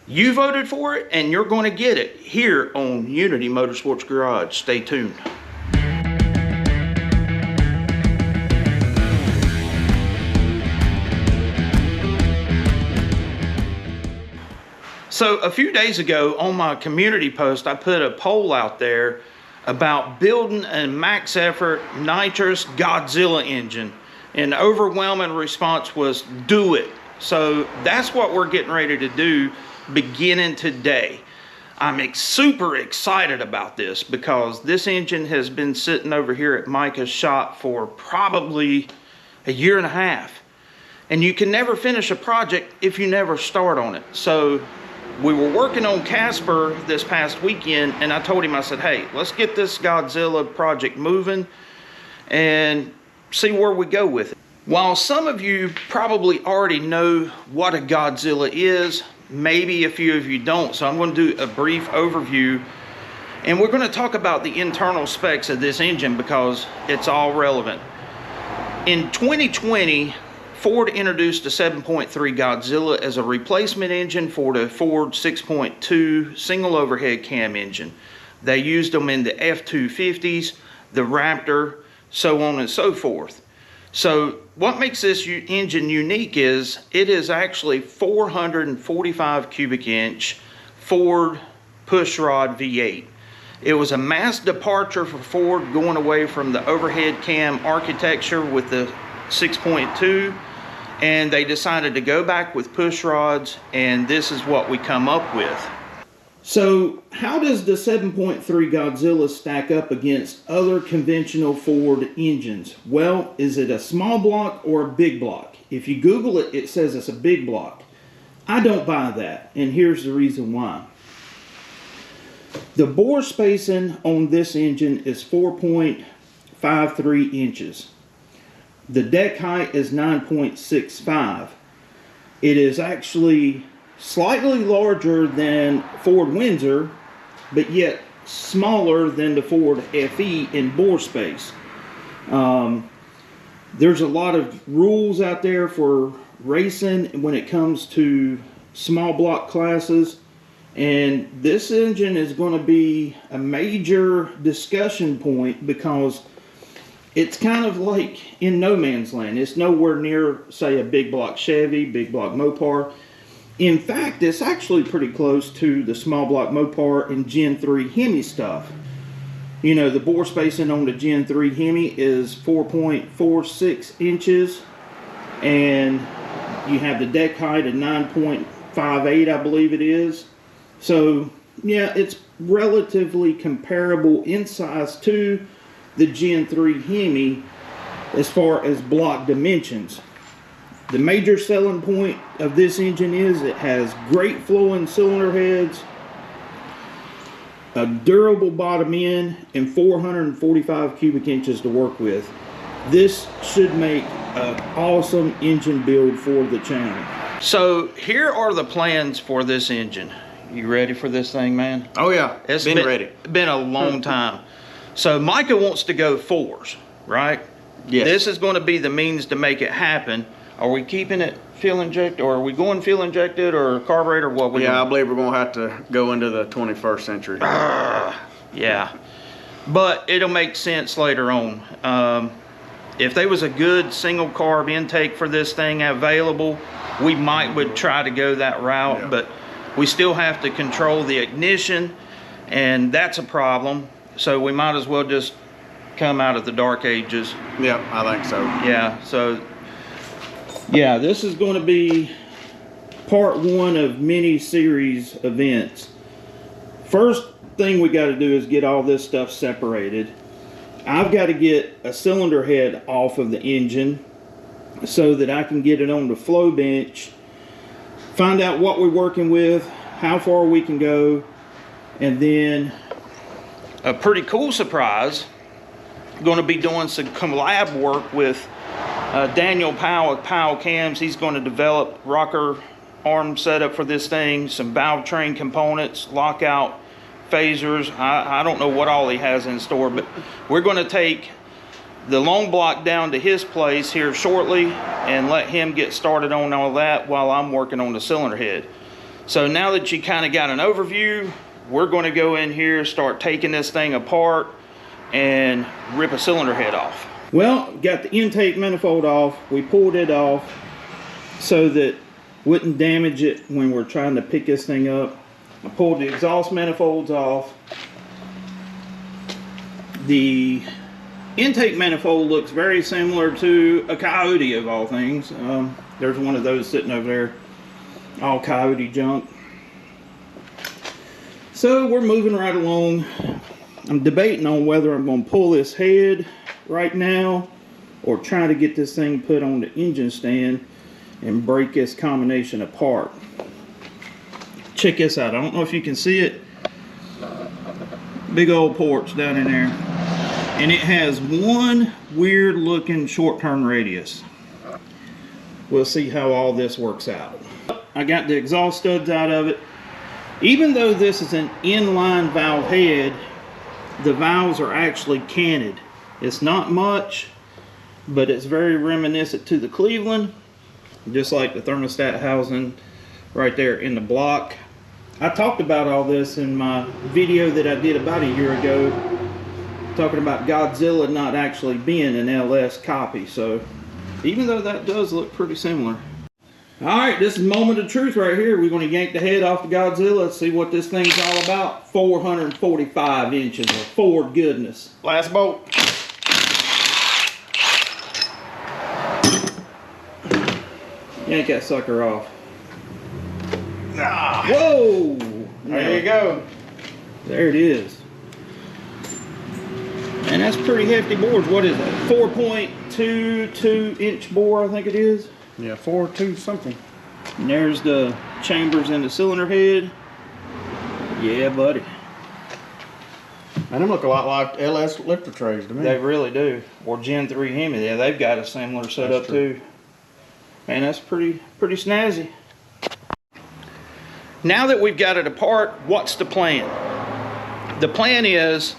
You voted for it, and you're going to get it here on Unity Motorsports Garage. Stay tuned. So a few days ago on my community post, I put a poll out there about building a max effort NITROUS Godzilla engine. And the overwhelming response was do it. So that's what we're getting ready to do beginning today. I'm super excited about this because this engine has been sitting over here at Micah's shop for probably a year and a half. And you can never finish a project if you never start on it. So we were working on Casper this past weekend, and I told him, I said, hey, let's get this Godzilla project moving and see where we go with it. While some of you probably already know what a Godzilla is, maybe a few of you don't, so I'm going to do a brief overview, and we're going to talk about the internal specs of this engine because it's all relevant. In 2020, Ford introduced the 7.3 Godzilla as a replacement engine for the Ford 6.2 single overhead cam engine. They used them in the F-250s, the Raptor, so on and so forth. So what makes this engine unique is it is actually 445 cubic inch Ford pushrod V8. It was a mass departure for Ford, going away from the overhead cam architecture with the 6.2, and they decided to go back with push rods, and this is what we come up with. So how does the 7.3 Godzilla stack up against other conventional Ford engines? Well, is it a small block or a big block? If you Google it, it says it's a big block. I don't buy that, and here's the reason why. The bore spacing on this engine is 4.53 inches. The deck height is 9.65. It is actually slightly larger than Ford Windsor, but yet smaller than the Ford FE in bore space. There's a lot of rules out there for racing when it comes to small block classes, and this engine is going to be a major discussion point because it's kind of like in no man's land. It's nowhere near, say, a big block Chevy, big block Mopar. In fact, it's actually pretty close to the small block Mopar and Gen 3 Hemi stuff. You know, the bore spacing on the Gen 3 Hemi is 4.46 inches, and you have the deck height at 9.58, I believe it is. So, yeah, it's relatively comparable in size to the Gen 3 Hemi as far as block dimensions. The major selling point of this engine is it has great flowing cylinder heads, a durable bottom end, and 445 cubic inches to work with. This should make an awesome engine build for the channel. So here are the plans for this engine. You ready for this thing, man? Oh yeah, it's been ready. Been a long time. So Micah wants to go 4s, right? Yes. This is going to be the means to make it happen. Are we keeping it fuel injected, or are we going fuel injected or carburetor? What we I believe we're going to have to go into the 21st century. Yeah, but it'll make sense later on. If there was a good single carb intake for this thing available, we would try to go that route, yeah. But we still have to control the ignition, and that's a problem. So we might as well just come out of the dark ages. Yeah, I think so. Yeah, so yeah, this is going to be part one of many series events. First thing we got to do is get all this stuff separated. I've got to get a cylinder head off of the engine so that I can get it on the flow bench, find out what we're working with, how far we can go, and then a pretty cool surprise, going to be doing some collab work with Daniel Powell at Powell Cams. He's going to develop rocker arm setup for this thing, some valve train components, lockout phasers. I don't know what all he has in store, but we're going to take the long block down to his place here shortly and let him get started on all that while I'm working on the cylinder head. So now that you kind of got an overview, we're going to go in here, start taking this thing apart and rip a cylinder head off. Well, got the intake manifold off. We pulled it off so that wouldn't damage it when we're trying to pick this thing up. I pulled the exhaust manifolds off. The intake manifold looks very similar to a Coyote of all things. There's one of those sitting over there, all Coyote junk. So we're moving right along. I'm debating on whether I'm going to pull this head right now or try to get this thing put on the engine stand and break this combination apart. Check this out. I don't know if you can see it. Big old porch down in there. And it has one weird looking short turn radius. We'll see how all this works out. I got the exhaust studs out of it. Even though this is an inline valve head, the valves are actually canted. It's not much, but it's very reminiscent to the Cleveland, just like the thermostat housing right there in the block. I talked about all this in my video that I did about a year ago, talking about Godzilla not actually being an LS copy. So even though that does look pretty similar. Alright, this is moment of truth right here. We're going to yank the head off the Godzilla, see what this thing's all about. 445 inches of Ford goodness. Last bolt. Yank that sucker off. Ah, Whoa! there you go. There it is. And that's pretty hefty boards. What is that? 4.22 inch bore, I think it is. Yeah, 4.2 something. And there's the chambers in the cylinder head. Yeah, buddy. And them look a lot like LS lifter trays to me. They really do. Or Gen 3 Hemi. Yeah, they've got a similar setup too. Man, that's pretty snazzy. Now that we've got it apart, what's the plan? The plan is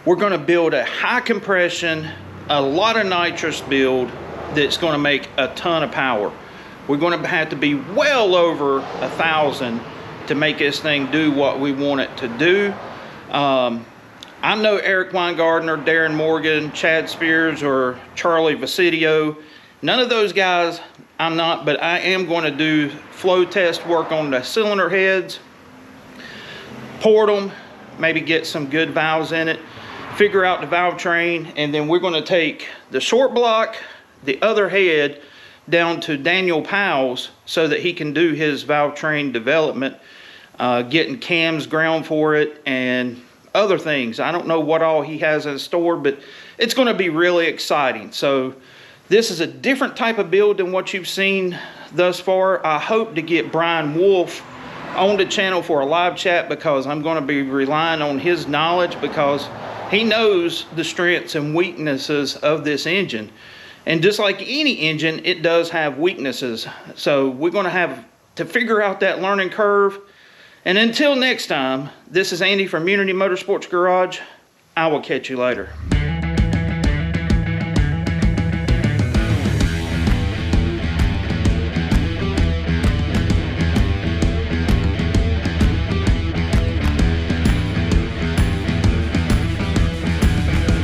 we're going to build a high compression, a lot of nitrous build that's going to make a ton of power. We're going to have to be well over 1,000 to make this thing do what we want it to do. I know Eric Weingardner, Darren Morgan, Chad Spears, or Charlie Vasidio. None of those guys I'm not, but I am going to do flow test work on the cylinder heads, port them, maybe get some good valves in it, figure out the valve train, and then we're going to take the short block, the other head, down to Daniel Powell's so that he can do his valve train development, getting cams ground for it and other things. I don't know what all he has in store, but it's going to be really exciting. So this is a different type of build than what you've seen thus far. I hope to get Brian Wolf on the channel for a live chat because I'm going to be relying on his knowledge because he knows the strengths and weaknesses of this engine. And just like any engine, it does have weaknesses. So we're going to have to figure out that learning curve. And until next time, this is Andy from Unity Motorsports Garage. I will catch you later.